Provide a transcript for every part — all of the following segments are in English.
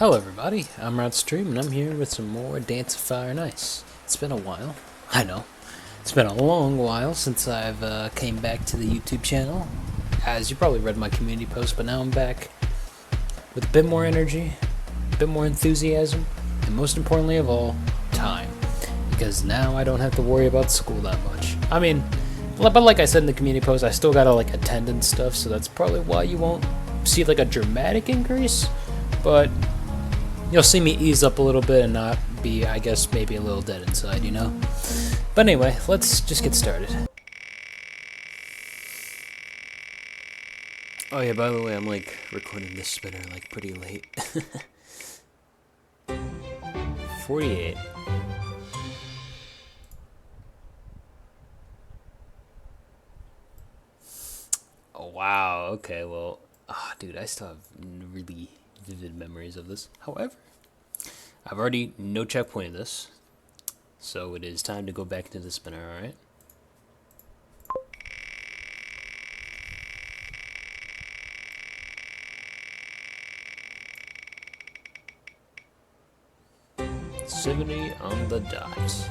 Hello everybody, I'm Wroughtstream and I'm here with some more Dance of Fire and Ice. It's been a while, I know. It's been a long while since I've came back to the YouTube channel. As you probably read my community post, but now I'm back with a bit more energy, a bit more enthusiasm, and most importantly of all, time. Because now I don't have to worry about school that much. I mean, but like I said in the community post, I still gotta attend and stuff, so that's probably why you won't see a dramatic increase, but you'll see me ease up a little bit and not be, I guess, maybe a little dead inside, you know? But anyway, let's just get started. Oh yeah, by the way, I'm recording this spinner pretty late. 48. Oh wow, okay, well, dude, I still have really vivid memories of this. However, I've already no checkpointed this, so it is time to go back into the spinner, alright? $70 on the dot.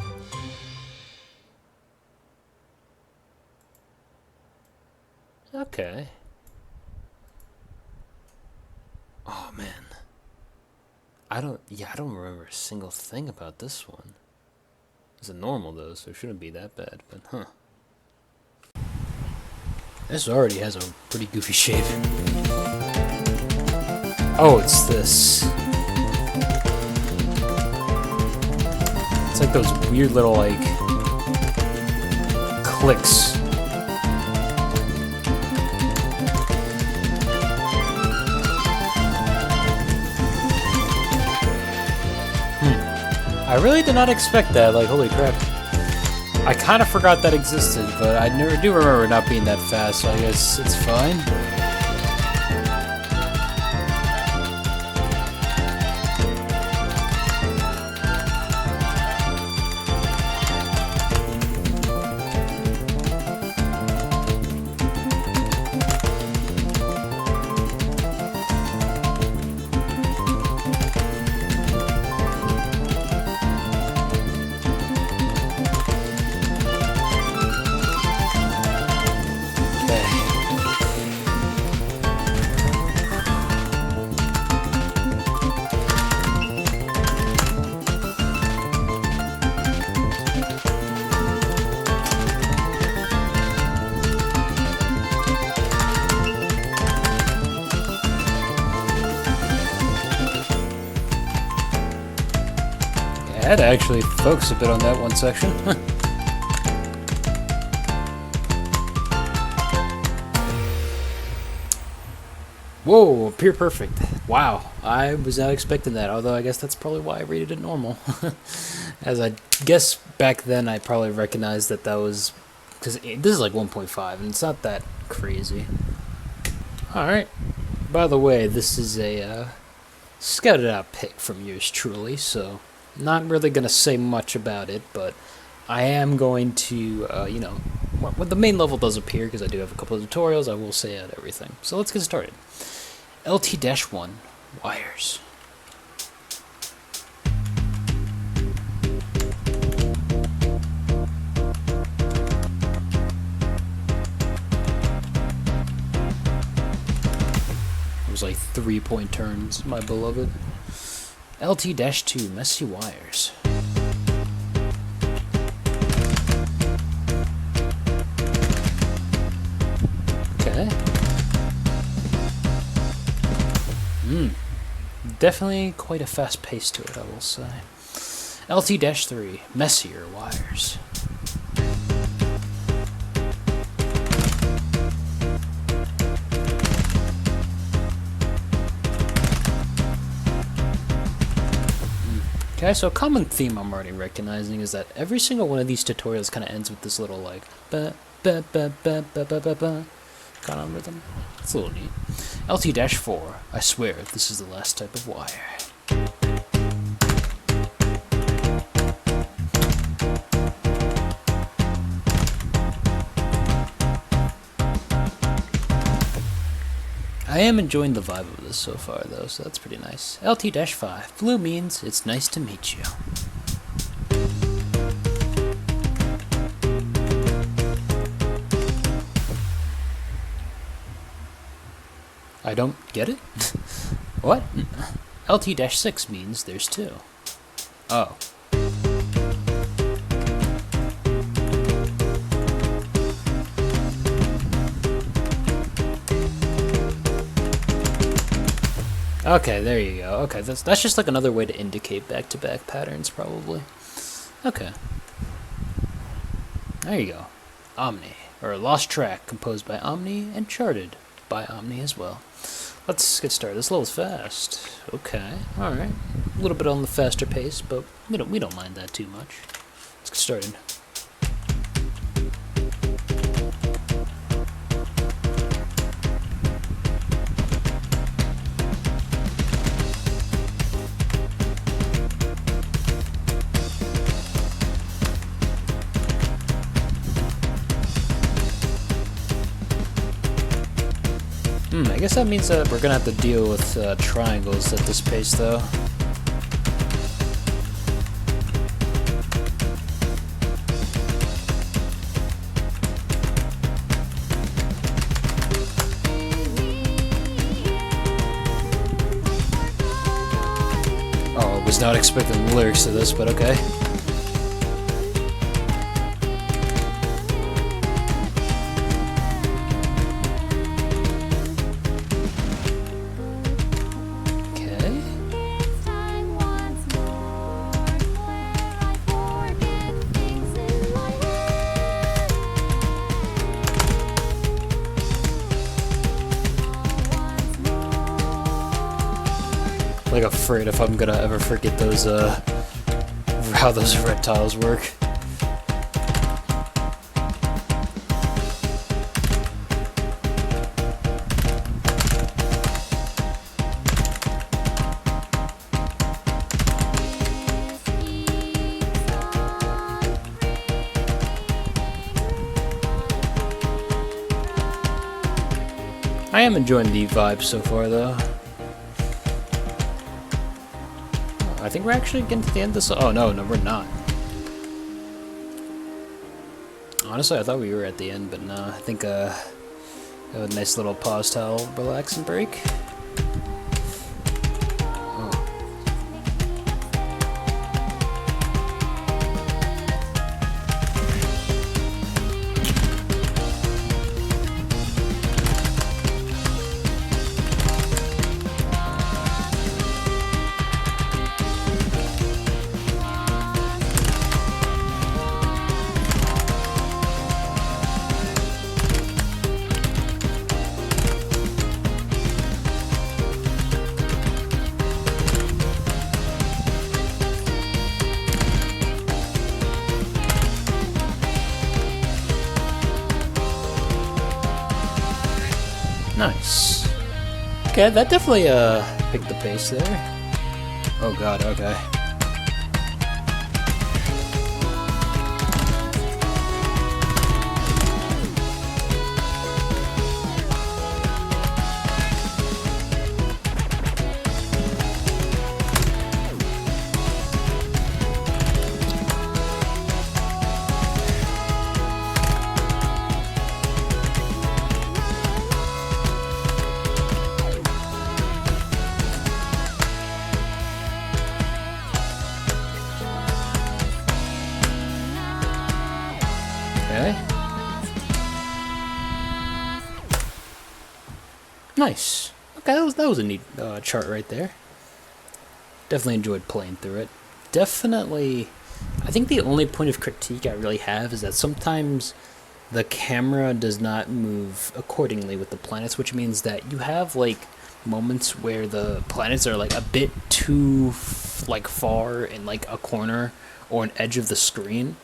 Okay. Oh man. I don't remember a single thing about this one. It's a normal though, so it shouldn't be that bad, but This already has a pretty goofy shape. Oh, it's this. It's like those weird little clicks. I really did not expect that, holy crap. I kind of forgot that existed, but I do remember it not being that fast, so I guess it's fine. I had to actually focus a bit on that one section. Whoa, appear perfect. Wow, I was not expecting that, although I guess that's probably why I rated it normal. As I guess back then I probably recognized that was, because this is 1.5 and it's not that crazy. Alright, by the way, this is a scouted out pick from yours truly, so not really going to say much about it, but I am going to, when the main level does appear, because I do have a couple of tutorials, I will say out everything. So let's get started. LT-1, wires. It was 3-point turns, my beloved. LT-2, messy wires. Okay. Definitely quite a fast pace to it, I will say. LT-3, messier wires. Okay, so a common theme I'm already recognizing is that every single one of these tutorials kind of ends with this little ba ba ba ba ba ba ba ba kind of rhythm. It's a little neat. LT-4, I swear this is the last type of wire. I am enjoying the vibe of this so far, though, so that's pretty nice. LT-5. Blue means it's nice to meet you. I don't get it? What? LT-6 means there's two. Oh. Okay, there you go. Okay, that's just like another way to indicate back-to-back patterns, probably. Okay. There you go. Omni, or Lost Track, composed by Omni and charted by Omni as well. Let's get started. This level's fast. Okay, alright. A little bit on the faster pace, but we don't mind that too much. Let's get started. I guess that means that we're gonna have to deal with triangles at this pace, though. Oh, I was not expecting the lyrics to this, but okay. Like afraid if I'm gonna ever forget those how those reptiles work. I am enjoying the vibe so far, though. I think we're actually getting to the end of this. Oh, no, we're not. Honestly, I thought we were at the end, but no. I think a nice little pause towel, relax and break. Nice. Okay, that definitely picked the pace there. Oh god, okay. Okay. Nice. Okay, that was a neat chart right there. Definitely enjoyed playing through it. Definitely, I think the only point of critique I really have is that sometimes the camera does not move accordingly with the planets, which means that you have like moments where the planets are like a bit too like far in like a corner or an edge of the screen.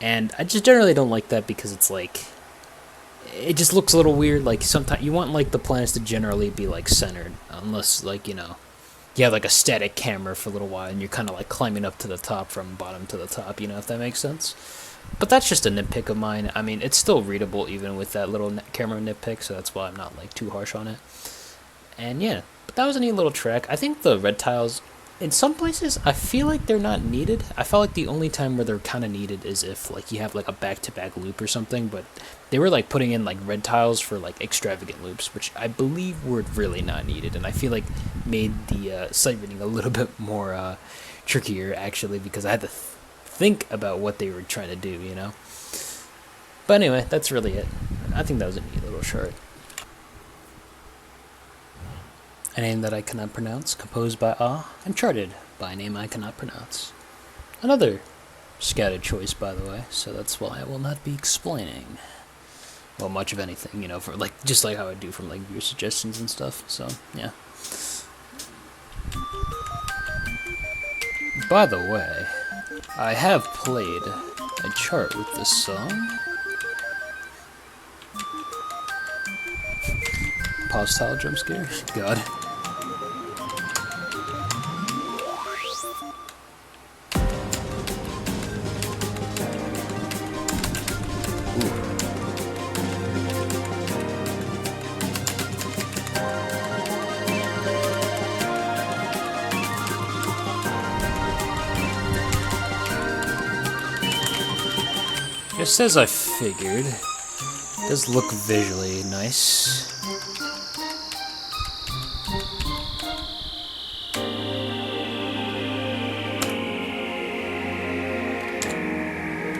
And I just generally don't like that because it's like, it just looks a little weird. Like sometimes you want like the planets to generally be like centered, unless like, you know, you have like a static camera for a little while and you're kind of like climbing up to the top from bottom to the top, you know, if that makes sense. But that's just a nitpick of mine. I mean, it's still readable even with that little camera nitpick, so that's why I'm not like too harsh on it. And yeah, but that was a neat little track. I think the red tiles, in some places, I feel like they're not needed. I felt like the only time where they're kind of needed is if like you have like a back-to-back loop or something, but they were like putting in like red tiles for like extravagant loops, which I believe were really not needed, and I feel like made the sight reading a little bit more trickier actually, because I had to think about what they were trying to do, you know? But anyway, that's really it. I think that was a neat little chart. A name that I cannot pronounce, composed by and charted by a name I cannot pronounce. Another scattered choice, by the way, so that's why I will not be explaining, well, much of anything, you know, for like, just like how I do from like viewer suggestions and stuff, so, yeah. By the way, I have played a chart with this song. Pause tile jump scare? God. Just as I figured, it does look visually nice.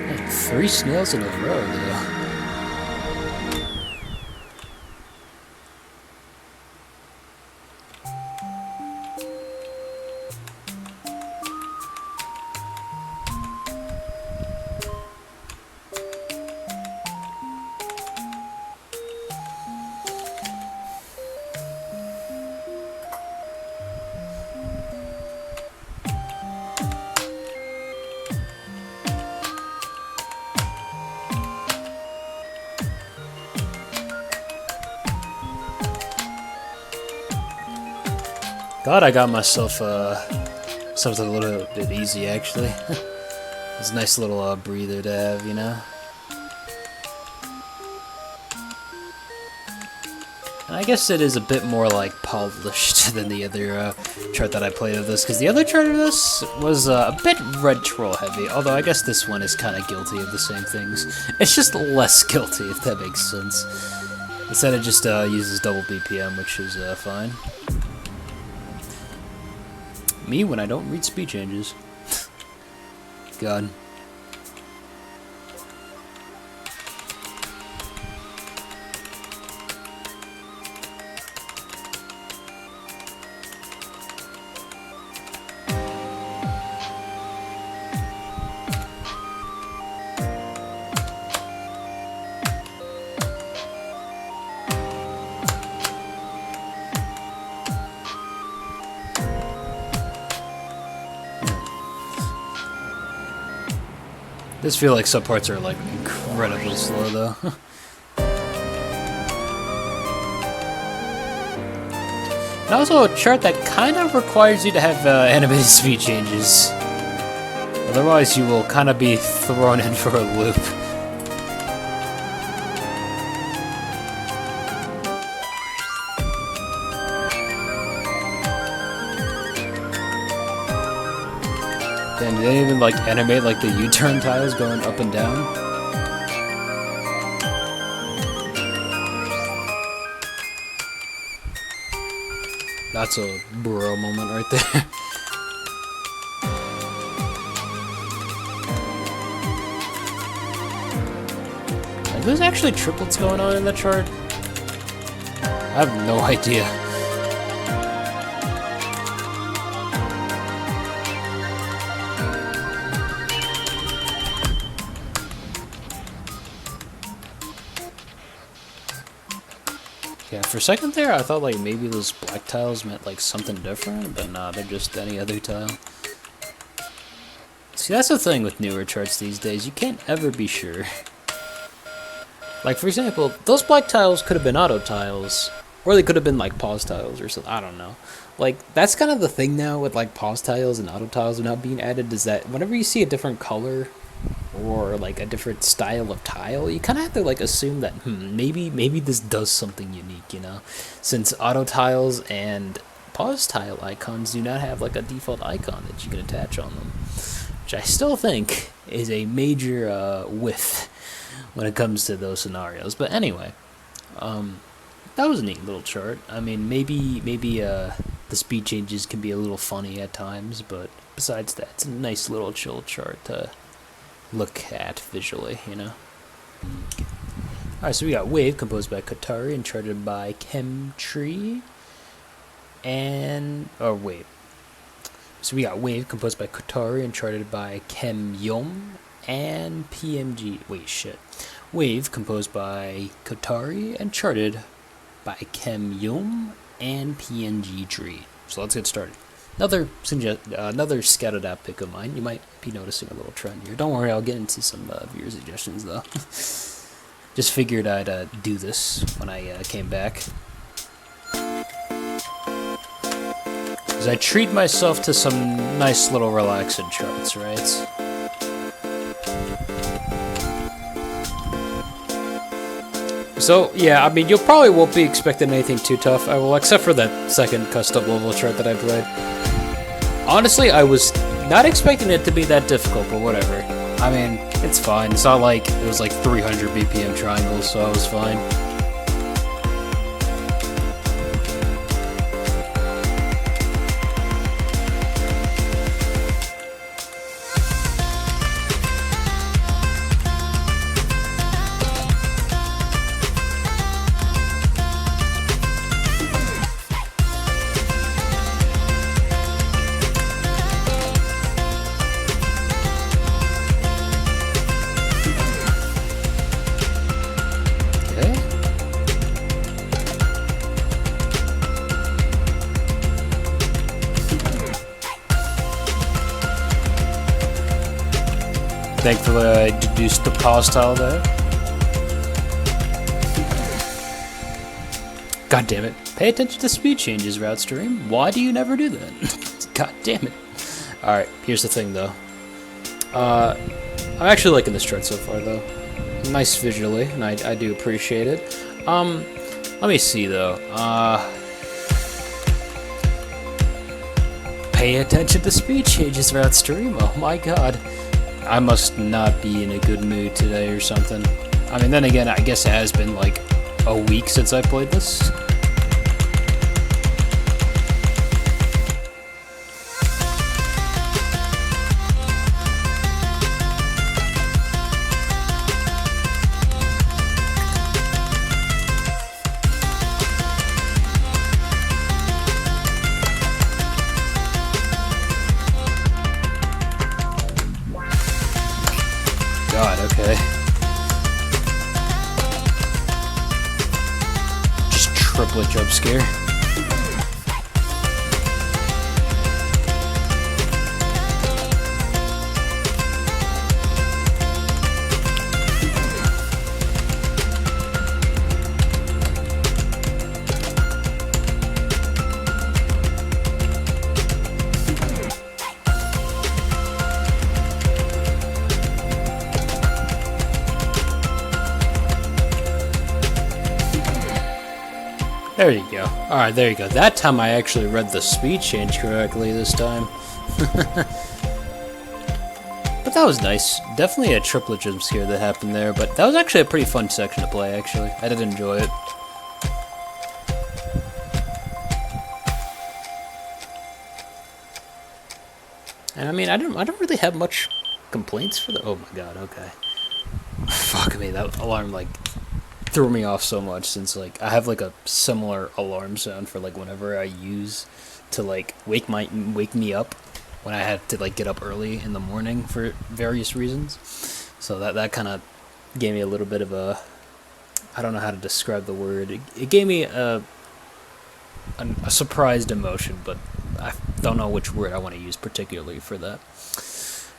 Man, 3 snails in a row, though. Thought I got myself something a little bit easy, actually. It's a nice little breather to have, you know? And I guess it is a bit more like polished than the other chart that I played of this, because the other chart of this was a bit red troll heavy, although I guess this one is kind of guilty of the same things. It's just less guilty, if that makes sense. Instead it just uses double BPM, which is fine. Me when I don't read speed changes. God. This feel like some parts are like incredibly slow though. And also a chart that kind of requires you to have animated speed changes. Otherwise you will kind of be thrown in for a loop. And they didn't even like animate like the U-turn tiles going up and down. That's a bro moment right there. Are those actually triplets going on in the chart? I have no idea. Yeah, for a second there, I thought like maybe those black tiles meant like something different, but nah, they're just any other tile. See, that's the thing with newer charts these days, you can't ever be sure. Like, for example, those black tiles could have been auto tiles, or they could have been like pause tiles or something, I don't know. Like, that's kind of the thing now with like pause tiles and auto tiles not being added, is that whenever you see a different color or like a different style of tile, you kind of have to like assume that maybe this does something unique, you know, since auto tiles and pause tile icons do not have like a default icon that you can attach on them, which I still think is a major whiff when it comes to those scenarios. But anyway, that was a neat little chart. I mean, maybe the speed changes can be a little funny at times, but besides that, it's a nice little chill chart to look at visually, you know. Alright, so we got Wave, composed by Kotari and charted by Chemtree. So we got Wave, composed by Kotari and charted by Kem-yom and PMG. Wave, composed by Kotari and charted by Kem-yom and PNG Tree. So let's get started. Another scouted out pick of mine. You might be noticing a little trend here. Don't worry, I'll get into some viewer suggestions though. Just figured I'd do this when I came back. As I treat myself to some nice little relaxing charts, right? So, yeah, I mean, you probably won't be expecting anything too tough. I will, except for that second custom level chart that I played. Honestly, I was not expecting it to be that difficult, but whatever. I mean, it's fine. It's not like it was like 300 BPM triangles, so I was fine. Thankfully, I deduced the pause tile there. God damn it. Pay attention to speed changes, Wroughtstream. Why do you never do that? God damn it. Alright, here's the thing, though. I'm actually liking this chart so far, though. Nice visually, and I do appreciate it. Let me see, though. Pay attention to speed changes, Wroughtstream. Oh my god. I must not be in a good mood today or something. I mean, then again, I guess it has been like a week since I played this. God, okay. Just triplet jump scare. There you go. Alright, there you go. That time I actually read the speed change correctly this time. But that was nice. Definitely a triplet jump scare that happened there, but that was actually a pretty fun section to play, actually. I did enjoy it. And I mean, I don't really have much complaints for the... Oh my god, okay. Fuck me, that alarm, like, threw me off so much, since like I have like a similar alarm sound for like whenever I use to like wake me up when I have to like get up early in the morning for various reasons. So that kind of gave me a little bit of a, I don't know how to describe the word. It gave me a surprised emotion, but I don't know which word I want to use particularly for that.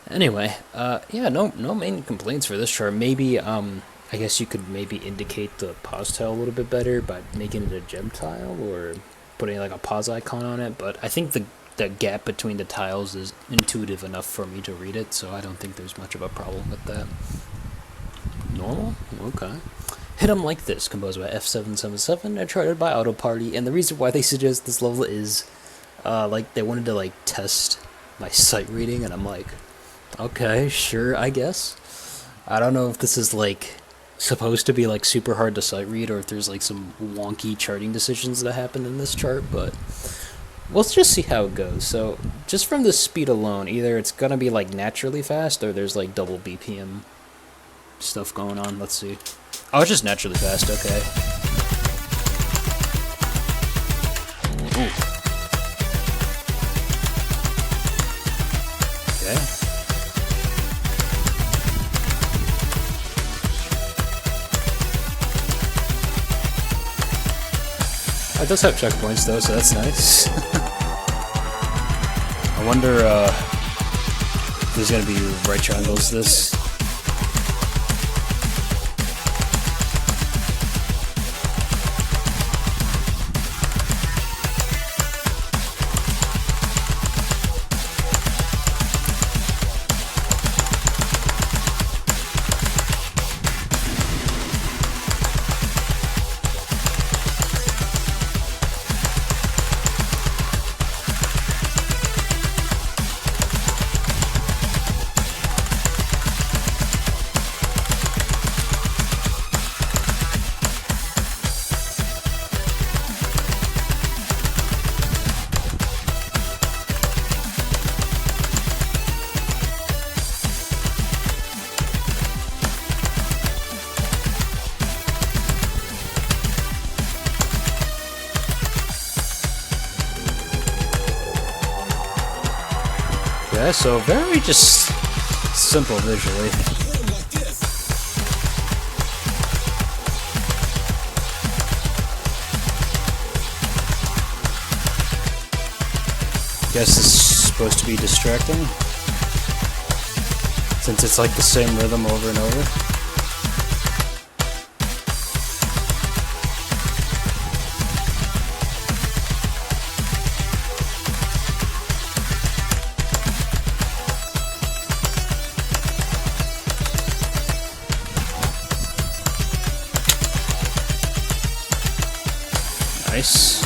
Anyway, yeah, no main complaints for this chart. Maybe I guess you could maybe indicate the pause tile a little bit better by making it a gem tile or putting like a pause icon on it, but I think the the gap between the tiles is intuitive enough for me to read it, so I don't think there's much of a problem with that. Normal? Okay. Hit 'em Like This, composed by F777 and charted by Auto Party, and the reason why they suggest this level is, like, they wanted to, like, test my sight reading, and I'm like, okay, sure, I guess. I don't know if this is, like, supposed to be, like, super hard to sight read, or if there's, like, some wonky charting decisions that happen in this chart, but let's just see how it goes. So, just from the speed alone, either it's gonna be, like, naturally fast, or there's, like, double BPM stuff going on. Let's see. Oh, it's just naturally fast, okay. Ooh. Okay. It does have checkpoints though, so that's nice. I wonder if there's gonna be right triangles to this. Yeah, so very just simple visually. Guess this is supposed to be distracting, since it's like the same rhythm over and over. Nice.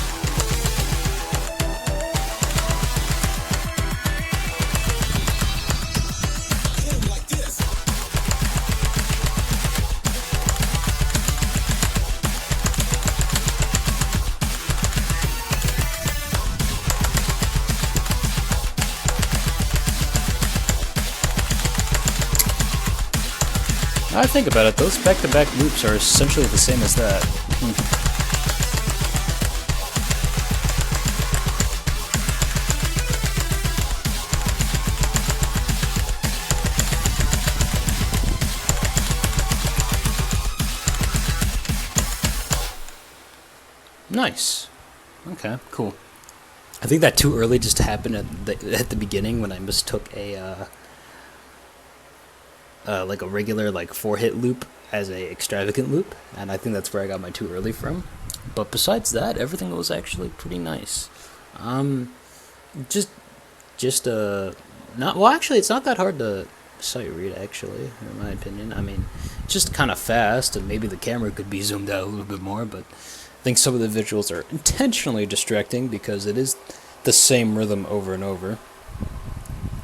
Now I think about it, those back-to-back loops are essentially the same as that. Nice. Okay, cool. I think that too early just happened at the beginning when I mistook a like a regular like 4-hit loop as a extravagant loop, and I think that's where I got my too early from. But besides that, everything was actually pretty nice. Just not well. Actually, it's not that hard to sight read. Actually, in my opinion, I mean, it's just kind of fast, and maybe the camera could be zoomed out a little bit more, but I think some of the visuals are intentionally distracting because it is the same rhythm over and over.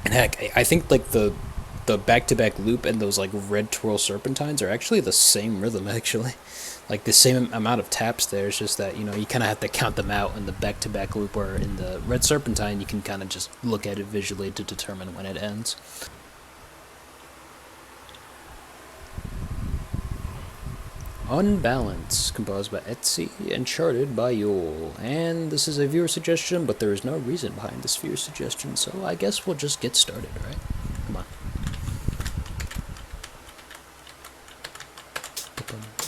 And heck, I think like the back-to-back loop and those like red twirl serpentines are actually the same rhythm, actually. Like the same amount of taps there. It's just that, you know, you kind of have to count them out in the back-to-back loop, or in the red serpentine you can kind of just look at it visually to determine when it ends. Unbalance, composed by Etsy and charted by Yule. And this is a viewer suggestion, but there is no reason behind this viewer suggestion, so I guess we'll just get started, right? Come on.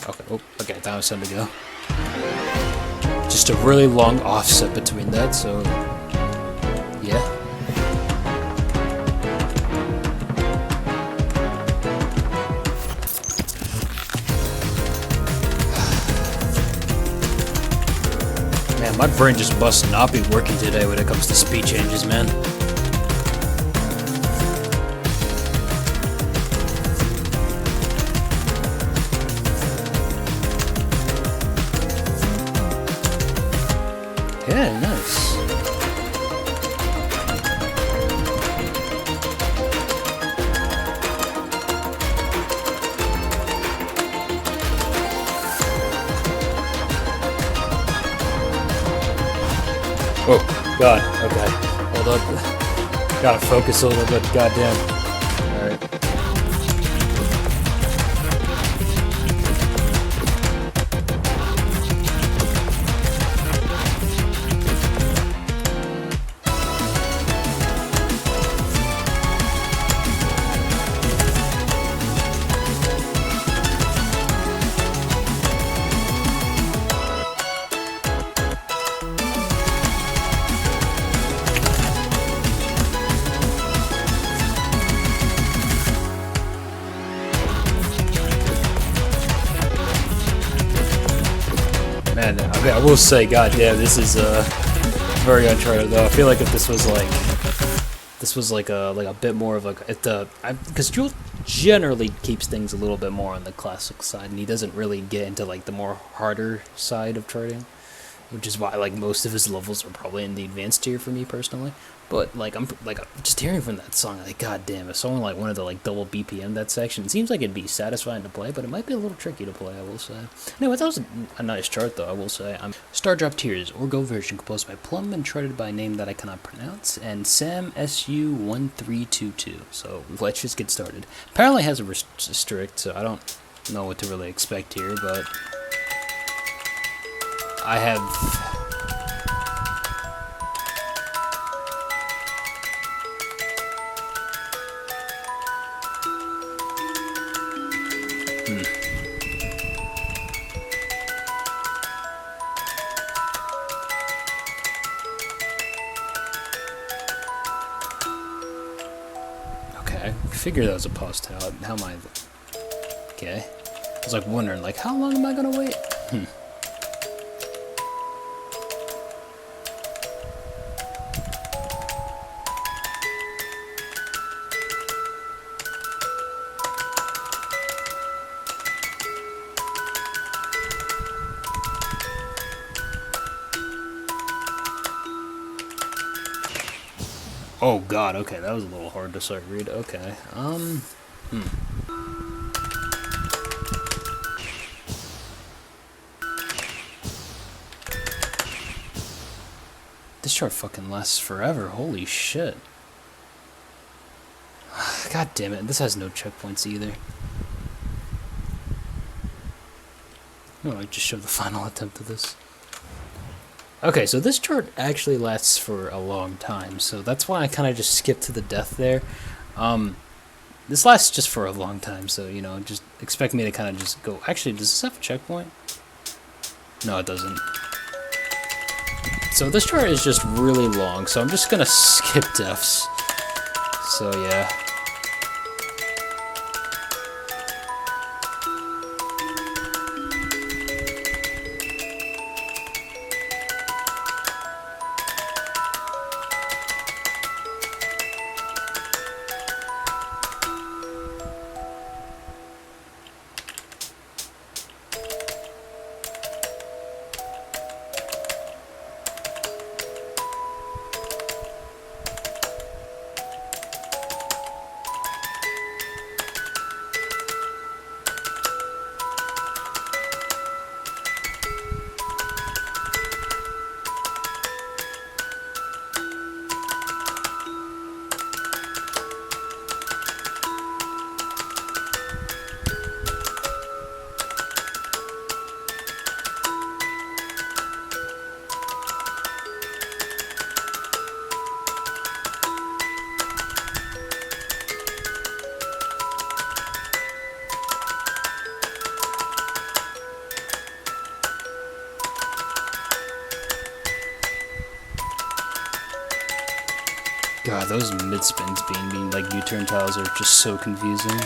Okay, oh, okay, that was time to go. Just a really long offset between that, so yeah. Man, My brain just must not be working today when it comes to speed changes, man. Yeah, nice. Oh, God, okay. Hold up. Gotta focus a little bit, goddamn. Alright. Man, I mean, I will say, goddamn, this is very Uncharted though. I feel like if this was like a bit more of because Jewel generally keeps things a little bit more on the classic side, and he doesn't really get into like the more harder side of charting, which is why like most of his levels are probably in the advanced tier for me personally. But like I'm just hearing from that song, like goddamn, if someone like wanted to like double BPM that section, it seems like it'd be satisfying to play, but it might be a little tricky to play, I will say. Anyway, that was a nice chart though, I will say. Star Drop Tears, Orgo version, composed by Plum and charted by a name that I cannot pronounce, and Sam SU1322. So let's just get started. Apparently it has a restrict, so I don't know what to really expect here, but I have. I figured that was a pause tab. How am I? Okay. I was like wondering, like, how long am I gonna wait? Oh God, okay, that was a little hard to start read. Okay, This chart fucking lasts forever, holy shit. God damn it, this has no checkpoints either. No, I just showed the final attempt of this. Okay, so this chart actually lasts for a long time, so that's why I kind of just skipped to the death there. This lasts just for a long time, so, you know, just expect me to kind of just go... Actually, does this have a checkpoint? No, it doesn't. So this chart is just really long, so I'm just gonna skip deaths. So, yeah. God, those mid-spins being like U-turn tiles are just so confusing.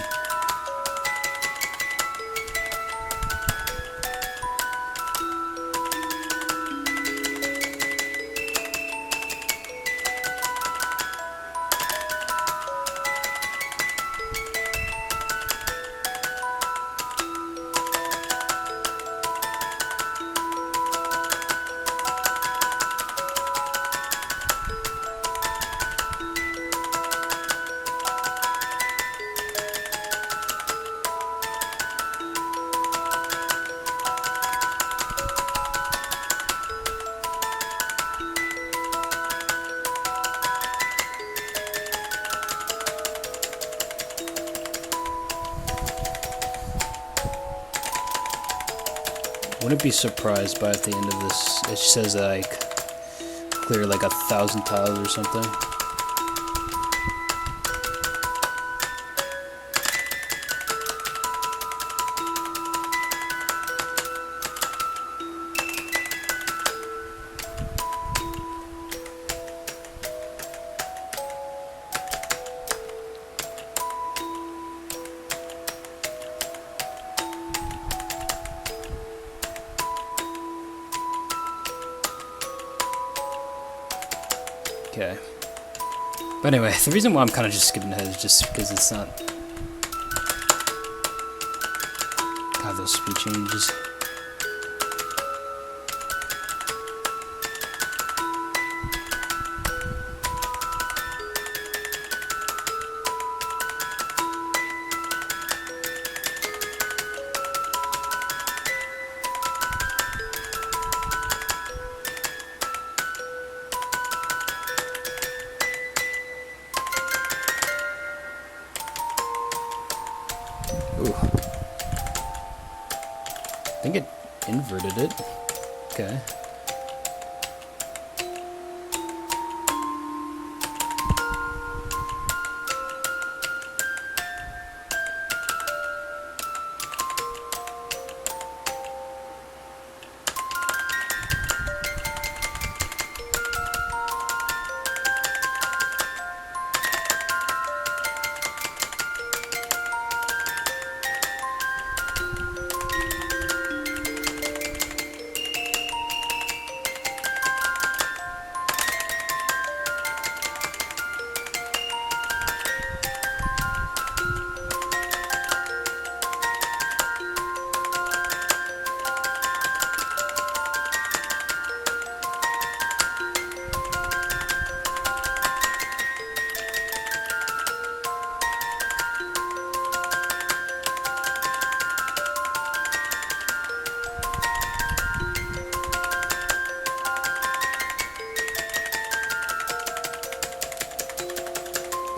wouldn't be surprised by at the end of this, it says that I clear like 1,000 tiles or something. Okay. But anyway, the reason why I'm kind of just skipping ahead is just because it's not... God, those speed changes. Ooh. I think it inverted it. Okay.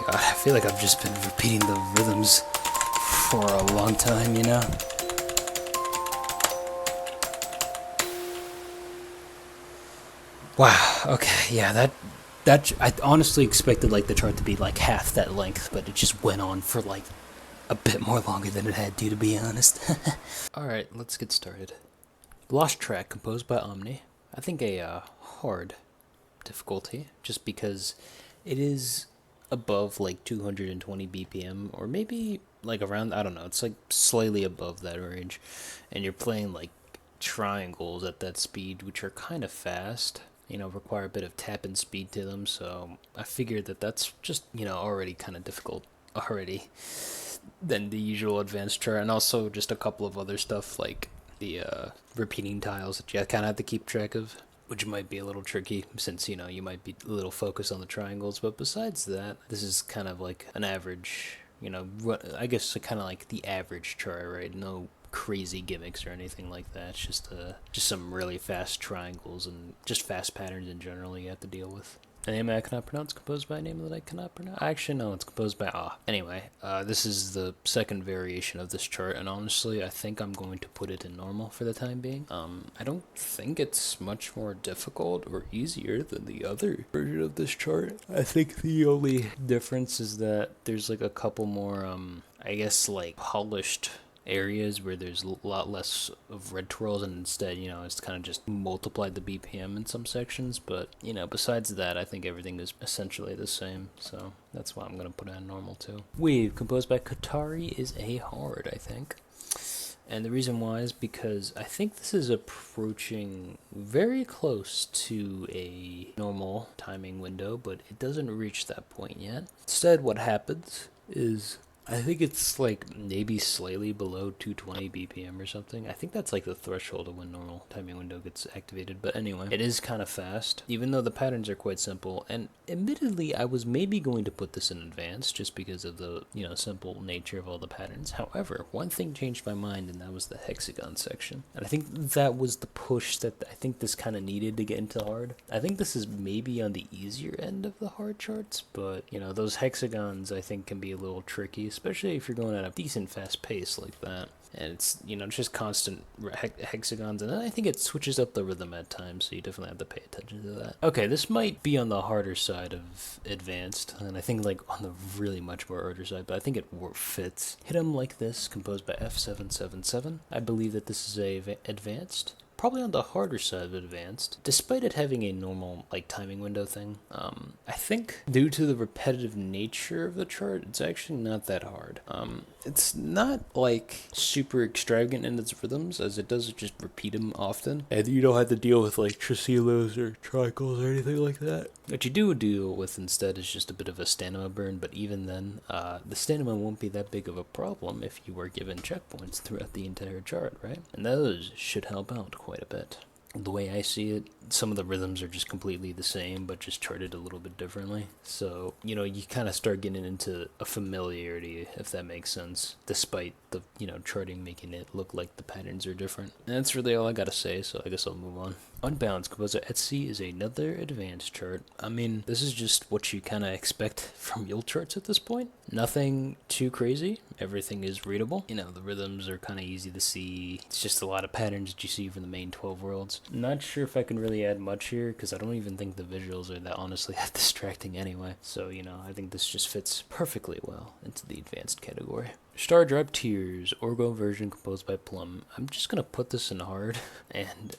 God, I feel like I've just been repeating the rhythms for a long time, you know? Wow, okay, yeah, that I honestly expected like the chart to be like half that length, but it just went on for like a bit more longer than it had to be honest. Alright, let's get started. Lost Track, composed by Omni. I think a hard difficulty, just because it is above like 220 BPM, or maybe like around, I don't know, it's like slightly above that range, and you're playing like triangles at that speed, which are kind of fast, you know, require a bit of tap and speed to them, so I figured that that's just, you know, already kind of difficult already than the usual advanced chart, and also just a couple of other stuff like the repeating tiles that you kind of have to keep track of, which might be a little tricky since, you know, you might be a little focused on the triangles. But besides that, this is kind of like an average, you know, I guess kind of like the average chart, right? No crazy gimmicks or anything like that. It's just some really fast triangles and just fast patterns in general you have to deal with. A name I cannot pronounce, composed by a name that I cannot pronounce. Actually, no, it's composed by Anyway, this is the second variation of this chart, and honestly, I think I'm going to put it in normal for the time being. I don't think it's much more difficult or easier than the other version of this chart. I think the only difference is that there's like a couple more, I guess, like polished areas where there's a lot less of red twirls, and instead, you know, it's kind of just multiplied the BPM in some sections. But, you know, besides that, I think everything is essentially the same, so that's why I'm going to put it on normal too. Wave, composed by Katari, is a hard, I think. And the reason why is because I think this is approaching very close to a normal timing window, but it doesn't reach that point yet. Instead, what happens is, I think it's like maybe slightly below 220 BPM or something. I think that's like the threshold of when normal timing window gets activated. But anyway, it is kind of fast, even though the patterns are quite simple. And admittedly, I was maybe going to put this in advanced just because of the, you know, simple nature of all the patterns. However, one thing changed my mind, and that was the hexagon section. And I think that was the push that I think this kind of needed to get into hard. I think this is maybe on the easier end of the hard charts, but, you know, those hexagons I think can be a little tricky. especially if you're going at a decent fast pace like that. And it's, just constant hexagons, and then I think it switches up the rhythm at times, so you definitely have to pay attention to that. Okay, this might be on the harder side of advanced, and I think like on the really much more harder side, but I think it fits. Hit 'em like this, composed by F777. I believe that this is a advanced. Probably on the harder side of advanced, despite it having a normal like timing window thing. I think due to the repetitive nature of the chart, it's actually not that hard. It's not like super extravagant in its rhythms, as it does just repeat them often, and you don't have to deal with like tresillos or tricles or anything like that. What you do deal with instead is just a bit of a stamina burn, but even then, the stamina won't be that big of a problem if you were given checkpoints throughout the entire chart, right? And those should help out quite a bit. The way I see it, some of the rhythms are just completely the same, but just charted a little bit differently. So, you kind of start getting into a familiarity, if that makes sense, despite the, charting making it look like the patterns are different. And that's really all I gotta say, so I guess I'll move on. Unbalanced Composer Etsy is another advanced chart. I mean, this is just what you kind of expect from mule charts at this point. Nothing too crazy. Everything is readable. The rhythms are kind of easy to see. It's just a lot of patterns that you see from the main 12 worlds. Not sure if I can really add much here, because I don't even think the visuals are that honestly that distracting anyway. So, I think this just fits perfectly well into the advanced category. Star Drop Tears, Orgo version composed by Plum. I'm just gonna put this in hard, and,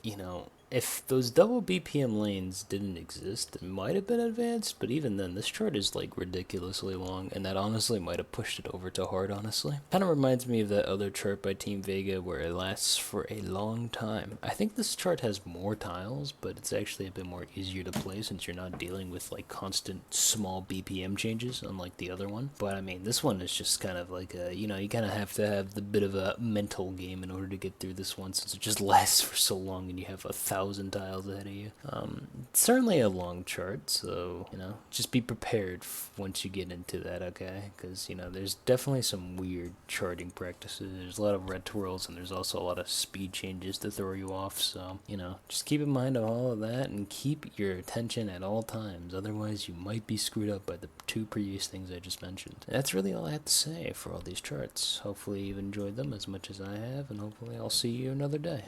if those double BPM lanes didn't exist, it might have been advanced, but even then, this chart is like ridiculously long, and that honestly might have pushed it over to hard, honestly. Kind of reminds me of that other chart by Team Vega where it lasts for a long time. I think this chart has more tiles, but it's actually a bit more easier to play since you're not dealing with like constant small BPM changes, unlike the other one. But I mean, this one is just kind of like a, you kind of have to have the bit of a mental game in order to get through this one, since it just lasts for so long and you have 1,000 tiles ahead of you. It's certainly a long chart, so, just be prepared once you get into that, okay? Because, there's definitely some weird charting practices. There's a lot of red twirls, and there's also a lot of speed changes to throw you off, so, just keep in mind of all of that, and keep your attention at all times. Otherwise, you might be screwed up by the two previous things I just mentioned. And that's really all I have to say for all these charts. Hopefully you've enjoyed them as much as I have, and hopefully I'll see you another day.